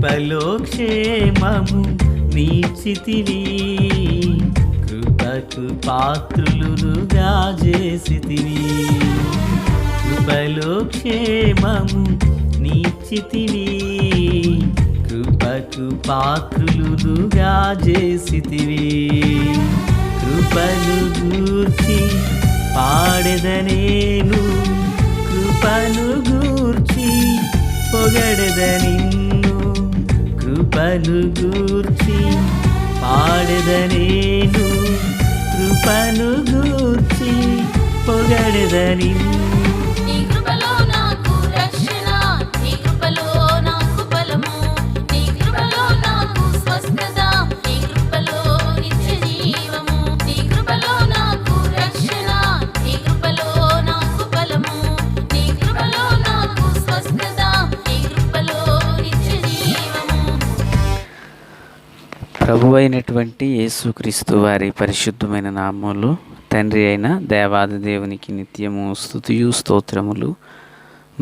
కృపలో క్షేమము నీచితివి, కృపకు పాత్రులుగా చేసితివి. కృపలో క్షేమము నీచితివి, కృపకు పాత్రులుగా చేసితివి. కృపను గూర్చి పాడెదనేను, కృపను గూర్చి పొగడెద నిన్ను. కృపను గూర్చి పాడెదనేను, కృపను గూర్చి పొగడెద నిన్ను. నీ కృపలో నాకు రక్షణ, నీ కృపలో నాకు బలము, నీ కృపలో నాకు స్వస్థత, నీ కృపలో నిత్య జీవము. నీ కృపలో నాకు రక్షణ, నీ కృపలో నాకు బలము, నీ కృపలో నాకు స్వస్థత, నీ కృపలో నిత్య జీవము. ప్రభువైనటువంటి యేసుక్రీస్తు వారి పరిశుద్ధమైన నామములో తండ్రి అయిన దేవాది దేవునికి నిత్యము స్తుతియు స్తోత్రములు,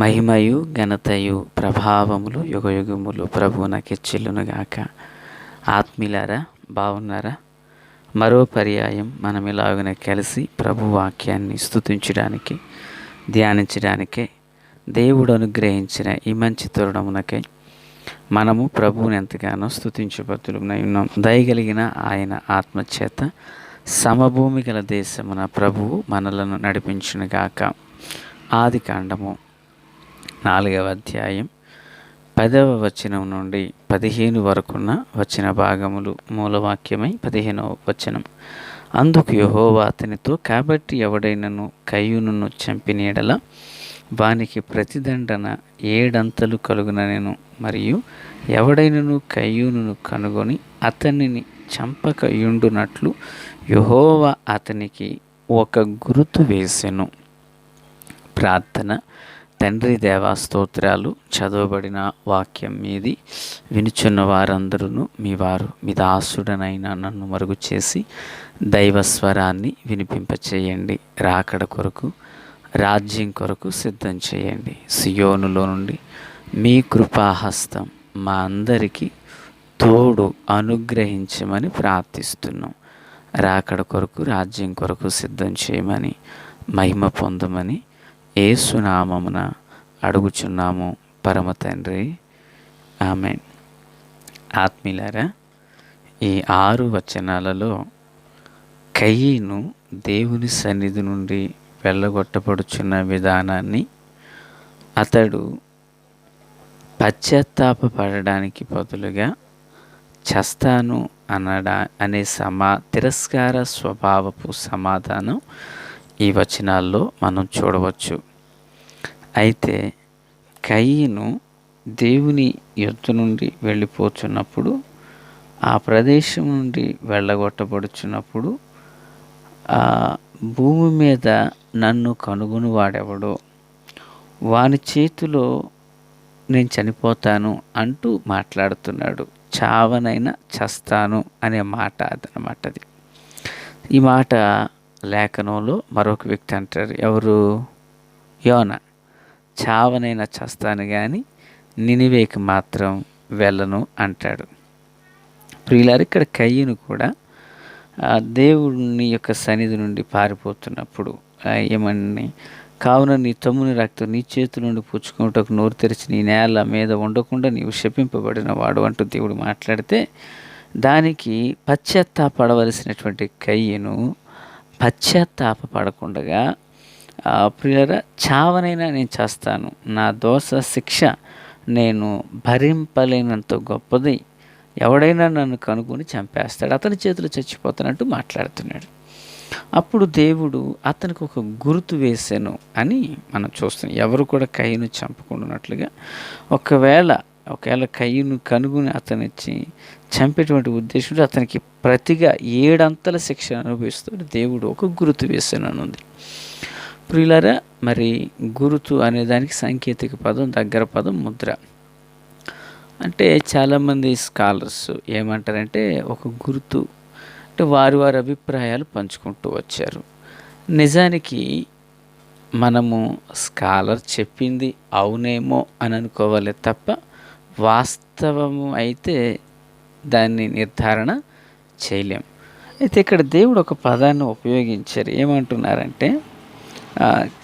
మహిమయు ఘనతయు ప్రభావములు యుగయుగములు ప్రభువునకే చెల్లునుగాక. ఆత్మీయులారా, బాగున్నారా? మరో పర్యాయం మనం ఇలాగనే కలిసి ప్రభు వాక్యాన్ని స్తుతించడానికి, ధ్యానించడానికే దేవుడు అనుగ్రహించిన ఈ మంచి తరుణమునకై మనము ప్రభువుని ఎంతగానో స్తుతించబద్దులమై ఉన్నాం. దయగలిగిన ఆయన ఆత్మచేత సమభూమి గల దేశమున ప్రభువు మనలను నడిపించునుగాక. ఆదికాండము 4వ అధ్యాయం 10వ వచనం నుండి 15 వరకున్న వచన భాగములు. మూలవాక్యమై 15వ వచనం. అందుకు యెహోవా అతనితో, కాబట్టి ఎవడైనను కయ్యూనును చంపిన యెడల వానికి ప్రతిదండన 7 అంతలు కలుగుననెను. మరియు ఎవడైనను కయ్యూనును కనుగొని అతనిని చంపక యుండునట్లు యెహోవా అతనికి ఒక గుర్తు వేసెను. ప్రార్థన. తండ్రి దేవా, స్తోత్రాలు. చదవబడిన వాక్యం మీది వినుచున్న వారందరూ మీ వారు, మీ దాసుడనైనా నన్ను మరుగు చేసి దైవస్వరాన్ని వినిపింపచేయండి. రాకడ కొరకు, రాజ్యం కొరకు సిద్ధం చేయండి. సియోనులో నుండి మీ కృపాహస్తం మా అందరికీ తోడు అనుగ్రహించమని ప్రార్థిస్తున్నాం. రాకడ కొరకు, రాజ్యం కొరకు సిద్ధం చేయమని, మహిమ పొందమని యేసునామమున అడుగుచున్నాము పరమ తండ్రి, ఆమేన్. ఆత్మీయులారా, ఈ 6 వచనాలలో కయీను దేవుని సన్నిధి నుండి వెళ్ళగొట్టబడుచున్న విధానాన్ని, అతడు పశ్చాత్తాపడడానికి బదులుగా చస్తాను అనే తిరస్కార స్వభావపు సమాధానం ఈ వచనాల్లో మనం చూడవచ్చు. అయితే కయీను దేవుని యొద్ద నుండి వెళ్ళిపోతున్నప్పుడు, ఆ ప్రదేశం నుండి వెళ్ళగొట్టబడుచున్నప్పుడు, ఆ భూమి మీద నన్ను కనుగొనువాడెవడో వాని చేతిలో నేను చనిపోతాను అంటూ మాట్లాడుతున్నాడు. చావనైనా చస్తాను అనే మాట అదనమాట. అది ఈ మాట లేఖనంలో మరొక వ్యక్తి అంటారు. ఎవరు? యోనా. చావనైనా చస్తాను కానీ నినివేకి మాత్రం వెళ్ళను అంటాడు. ప్రియులారు, ఇక్కడ కయ్యను కూడా దేవుని యొక్క సన్నిధి నుండి పారిపోతున్నప్పుడు ఏమని, కావున నీ తమ్ముని రక్తం నీ చేతి నుండి పుచ్చుకుంటకు నోరు తెరిచి నీ నేల మీద ఉండకుండా నీవు శపింపబడిన వాడు అంటూ దేవుడు మాట్లాడితే, దానికి పశ్చాత్తాపడవలసినటువంటి కయ్యను పశ్చాత్తాపడకుండా, ప్రియులారా, చావనైనా నేను చేస్తాను, నా దోష శిక్ష నేను భరింపలేనంత గొప్పది, ఎవడైనా నన్ను కనుగొని చంపేస్తాడు, అతని చేతులు చచ్చిపోతానంటూ మాట్లాడుతున్నాడు. అప్పుడు దేవుడు అతనికి ఒక గుర్తు వేసాను అని మనం చూస్తున్నాం. ఎవరు కూడా కయ్యను చంపకుండానట్లుగా, ఒకవేళ కయ్యను కనుగొని అతనిచ్చి చంపేటువంటి ఉద్దేశంతో అతనికి ప్రతిగా 7 అంతల శిక్ష అనుభవిస్తూ దేవుడు ఒక గుర్తు వేసాను అని ఉంది. ప్రియులారా, మరి గుర్తు అనే దానికి సాంకేతిక పదం, దగ్గర పదం ముద్ర. అంటే చాలామంది స్కాలర్స్ ఏమంటారంటే, ఒక గుర్తు అంటే వారి అభిప్రాయాలు పంచుకుంటూ వచ్చారు. నిజానికి మనము స్కాలర్ చెప్పింది అవునేమో అని అనుకోవాలి తప్ప, వాస్తవము అయితే దాన్ని నిర్ధారణ చేయలేం. అయితే ఇక్కడ దేవుడు ఒక పదాన్ని ఉపయోగించారు. ఏమంటున్నారంటే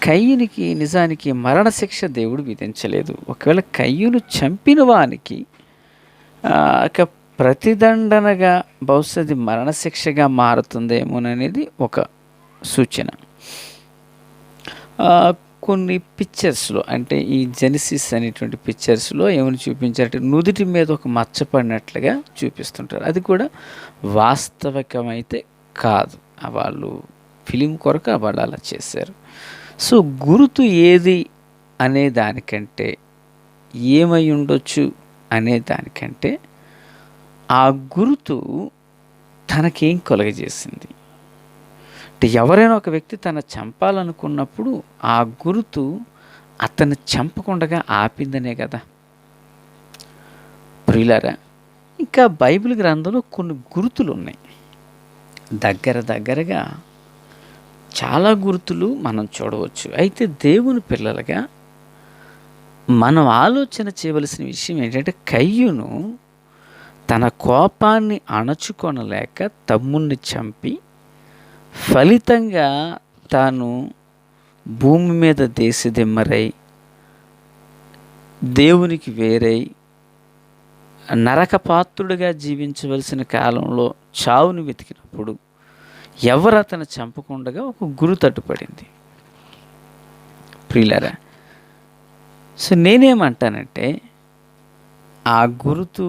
కయ్యూనికి నిజానికి మరణశిక్ష దేవుడు విధించలేదు. ఒకవేళ కయ్యూను చంపిన వానికి ఇక ప్రతిదండనగా బహుశా అది మరణశిక్షగా మారుతుందేమోననేది ఒక సూచన. కొన్ని పిక్చర్స్లో అంటే ఈ జెనిసిస్ అనేటువంటి పిక్చర్స్లో ఏమని చూపించారంటే నుదుటి మీద ఒక మచ్చ పడినట్లుగా చూపిస్తుంటారు. అది కూడా వాస్తవికమైతే కాదు, వాళ్ళు ఫిలిం కొరకు వాళ్ళు అలా చేశారు. సో గుర్తు ఏది అనే దానికంటే, ఏమై ఉండొచ్చు అనే దానికంటే ఆ గుర్తు తనకేం కలుగజేసింది అంటే ఎవరైనా ఒక వ్యక్తి తన చంపాలనుకున్నప్పుడు ఆ గుర్తు అతన్ని చంపకుండా ఆపిందనే కదా ప్రియులారా. ఇంకా బైబిల్ గ్రంథంలో కొన్ని గుర్తులు ఉన్నాయి. దగ్గరగా చాలా గుర్తులు మనం చూడవచ్చు. అయితే దేవుని పిల్లలుగా మనం ఆలోచన చేయవలసిన విషయం ఏంటంటే కయ్యూను తన కోపాన్ని అణచుకొనలేక తమ్ముణ్ణి చంపి ఫలితంగా తాను భూమి మీద దేశదిమ్మరై దేవునికి వేరై నరకపాత్రుడిగా జీవించవలసిన కాలంలో చావును వెతికినప్పుడు ఎవరు అతను చంపకుండా ఒక గురు తట్టుపడింది. ప్రియులారా, సో నేనేమంటానంటే ఆ గురుతు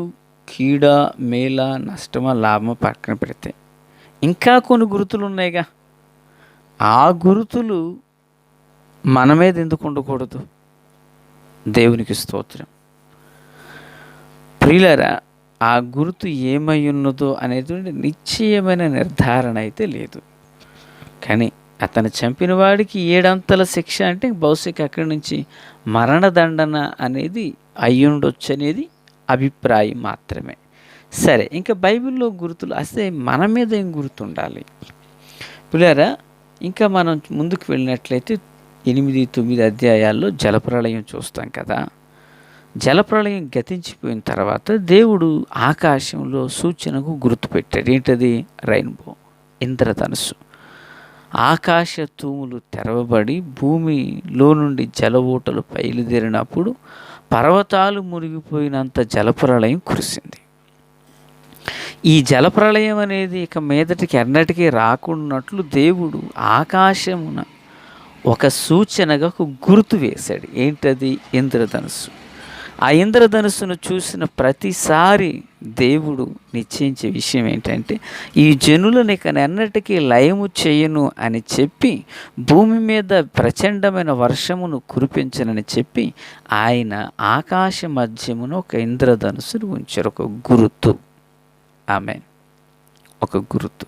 కీడ మేల నష్టమా లాభమా పక్కన పెడితే ఇంకా కొన్ని గుర్తులు ఉన్నాయిగా. ఆ గుర్తులు మన మీద ఎందుకు ఉండకూడదు? దేవునికి స్తోత్రం. ప్రియులారా, ఆ గుర్తు ఏమై ఉన్నదో అనేది నిశ్చయమైన నిర్ధారణ అయితే లేదు. కానీ అతను చంపిన వాడికి 7 అంతల శిక్ష అంటే బహుశా అక్కడి నుంచి మరణదండన అనేది అయ్యుండొచ్చు అనేది అభిప్రాయం మాత్రమే. సరే, ఇంకా బైబిల్లో గుర్తులు అసలు మన మీద ఏం గుర్తు ఉండాలి పిల్లరా? ఇంకా మనం ముందుకు వెళ్ళినట్లయితే 8, 9 అధ్యాయాల్లో జలప్రళయం చూస్తాం కదా. జలప్రళయం గతించిపోయిన తర్వాత దేవుడు ఆకాశంలో సూచనకు గుర్తు పెట్టాడు. ఏంటది? రెయిన్బో, ఇంద్రధనుస్సు. ఆకాశ తూములు తెరవబడి భూమిలో నుండి జల ఊటలు బయలుదేరినప్పుడు పర్వతాలు మునిగిపోయినంత జలప్రళయం కురిసింది. ఈ జలప్రళయం అనేది ఇక మీదటికి ఎన్నటికీ రాకున్నట్లు దేవుడు ఆకాశమున ఒక సూచనగా ఒక గుర్తు వేశాడు. ఏంటది? ఇంద్రధనుస్సు. ఆ ఇంద్రధనుస్సును చూసిన ప్రతిసారి దేవుడు నిశ్చయించే విషయం ఏంటంటే ఈ జనులను ఇక ఎన్నటికీ లయము చేయను అని చెప్పి భూమి మీద ప్రచండమైన వర్షమును కురిపించనని చెప్పి ఆయన ఆకాశ మధ్యమున ఒక ఇంద్రధనుస్సును ఉంచారు. ఒక గుర్తు. ఆమేన్. ఒక గుర్తు.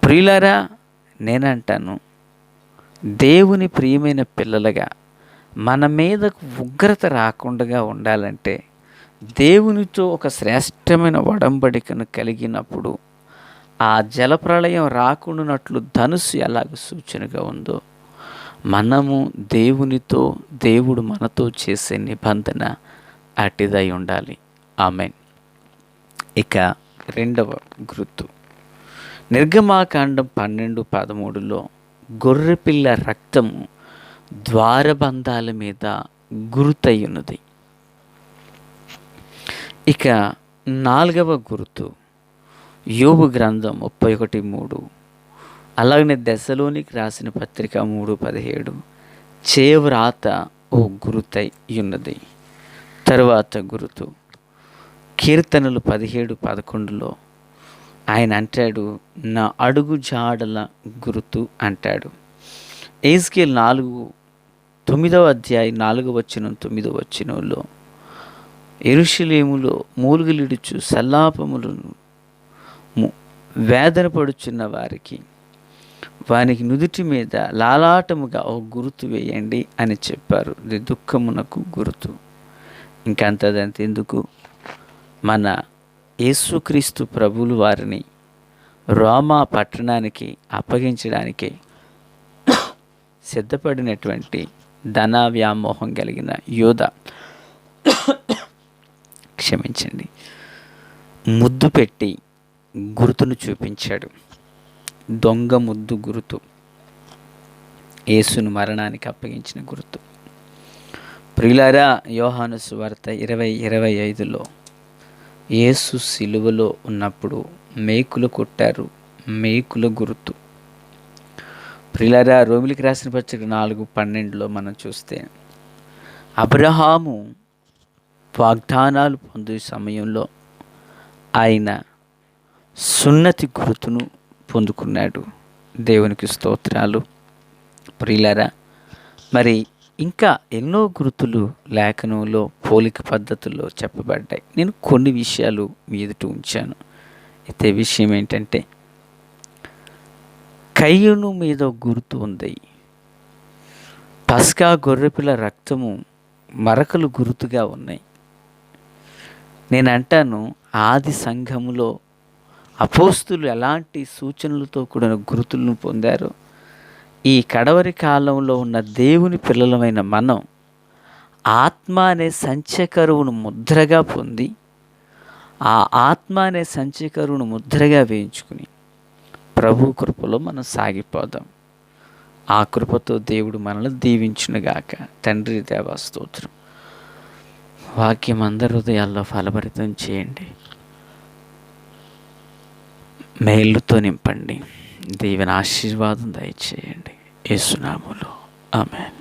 ప్రియులారా, నేనంటాను దేవుని ప్రియమైన పిల్లలుగా మన మీదకు ఉగ్రత రాకుండా ఉండాలంటే దేవునితో ఒక శ్రేష్టమైన ఒడంబడికను కలిగినప్పుడు ఆ జలప్రళయం రాకుండానట్లు ధనుస్సు ఎలాగ సూచనగా ఉందో మనము దేవునితో, దేవుడు మనతో చేసే నిబంధన అటిదై ఉండాలి. ఆమేన్. ఇక రెండవ గుర్తు నిర్గమాకాండం 12:13లో గొర్రెపిల్ల రక్తము ద్వారబంధాల మీద గుర్తయ్యున్నది. ఇక నాలుగవ గుర్తు యోబు గ్రంథం 31:3, అలాగనే దశలోనికి రాసిన పత్రిక 3:17 చేవ్రాత ఓ గుర్తై ఉన్నది. తరువాత గుర్తు కీర్తనలు 17:11లో ఆయన అంటాడు, నా అడుగు జాడల గుర్తు అంటాడు. ఎహెజ్కేలు 9వ అధ్యాయం 4-9 యెరూషలేములో మూలుగులిడుచు సల్లాపములను వేదన పడుచున్న వారికి వానికి నుదుటి మీద లాలాటముగా ఓ గుర్తు వేయండి అని చెప్పారు. ఇది దుఃఖమునకు గుర్తు. ఇంకంతదంత ఎందుకు, మన యేసుక్రీస్తు ప్రభువులు వారిని రోమా పట్టణానికి అప్పగించడానికి సిద్ధపడినటువంటి ధన వ్యామోహం కలిగిన యోధ క్షమించండి, ముద్దు పెట్టి గుర్తును చూపించాడు. దొంగ ముద్దు గుర్తు, యేసును మరణానికి అప్పగించిన గుర్తు. ప్రియులారా, యోహాను సువార్త 20:25లో యేసు సిలువలో ఉన్నప్పుడు మేకులు కొట్టారు, మేకుల గుర్తు. ప్రియులారా, రోమిలికి రాసిన పత్రిక 4:12లో మనం చూస్తే అబ్రహాము వాగ్దానాలు పొందే సమయంలో ఆయన సున్నతి గుర్తును పొందుకున్నాడు. దేవునికి స్తోత్రాలు. ప్రియులారా, మరి ఇంకా ఎన్నో గుర్తులు లేఖనంలో పోలిక పద్ధతుల్లో చెప్పబడ్డాయి. నేను కొన్ని విషయాలు మీ ఎదుట ఉంచాను. అయితే విషయం ఏంటంటే, కయ్యూను మీద గుర్తు ఉంది. పస్కా గొర్రెపిల్ల రక్తము మరకలు గుర్తుగా ఉన్నాయి. నేను అంటాను, ఆది సంఘములో అపోస్తులు ఎలాంటి సూచనలతో కూడిన గుర్తులను పొందారో, ఈ కడవరి కాలంలో ఉన్న దేవుని పిల్లలమైన మనం ఆత్మ అనే సంచకరువును ముద్రగా పొంది, ఆ ఆత్మ అనే సంచకరువును ముద్రగా వేయించుకుని ప్రభు కృపలో మనం సాగిపోదాం. ఆ కృపతో దేవుడు మనల్ని దీవించునుగాక. తండ్రి దేవా స్తోత్రం. వాక్యం అందరి హృదయాల్లో ఫలభరితం చేయండి, మేలుతో నింపండి, దేవుని ఆశీర్వాదం దయచేయండి. యేసు నామములో ఆమేన్.